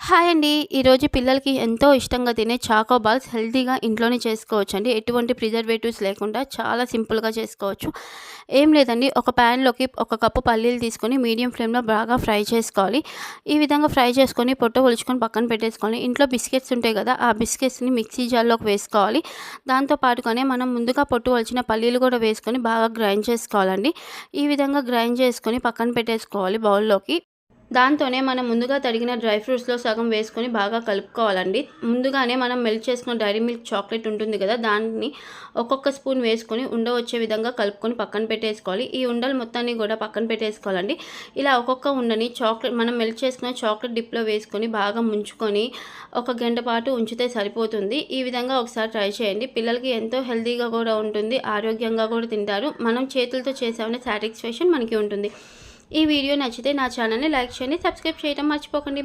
Hi అండి. ఈరోజు పిల్లలకి ఎంతో ఇష్టంగా తినే చాకో బాల్స్ హెల్తీగా ఇంట్లోనే చేసుకోవచ్చండి. ఎటువంటి ప్రిజర్వేటివ్స్ లేకుండా చాలా సింపుల్‌గా చేసుకోవచ్చు. ఏం లేదండి, ఒక ప్యాన్‌లోకి ఒక కప్పు పల్లీలు తీసుకొని మీడియం ఫ్లేమ్‌లో బాగా ఫ్రై చేసుకోవాలి. ఈ విధంగా ఫ్రై చేసుకొని పొట్టు ఒలుచుకొని పక్కన పెట్టేసుకోవాలి. ఇంట్లో బిస్కెట్స్ ఉంటాయి కదా! ఆ బిస్కెట్స్‌ని మిక్సీ జార్‌లోకి వేసుకోవాలి. దాంతో పాటుగానే మనం ముందుగా పొట్టు ఒలిచిన పల్లీలు కూడా వేసుకొని బాగా గ్రైండ్ చేసుకోవాలండి. ఈ విధంగా గ్రైండ్ చేసుకొని పక్కన పెట్టేసుకోవాలి బౌల్‌లోకి. దాంతోనే మనం ముందుగా తరిగిన డ్రై ఫ్రూట్స్‌లో సగం వేసుకొని బాగా కలుపుకోవాలండి. ముందుగానే మనం మెల్ట్ చేసుకున్న డైరీ మిల్క్ చాక్లెట్ ఉంటుంది కదా! దాన్ని ఒక్కొక్క స్పూన్ వేసుకొని ఉండ వచ్చే విధంగా కలుపుకొని పక్కన పెట్టేసుకోవాలి. ఈ ఉండలు మొత్తాన్ని కూడా పక్కన పెట్టేసుకోవాలండి. ఇలా ఒక్కొక్క ఉండని మనం మెల్ట్ చేసుకున్న చాక్లెట్ డిప్‌లో వేసుకొని బాగా ముంచుకొని ఒక గంట పాటు ఉంచితే సరిపోతుంది. ఈ విధంగా ఒకసారి ట్రై చేయండి. పిల్లలకి ఎంతో హెల్తీగా కూడా ఉంటుంది. ఆరోగ్యంగా కూడా తింటారు. మనం చేతులతో చేసామనే సాటిస్ఫాక్షన్ మనకి ఉంటుంది. ఈ వీడియో నచ్చితే నా ఛానల్‌ని లైక్ చేయండి, సబ్స్క్రైబ్ చేయడం మర్చిపోకండి.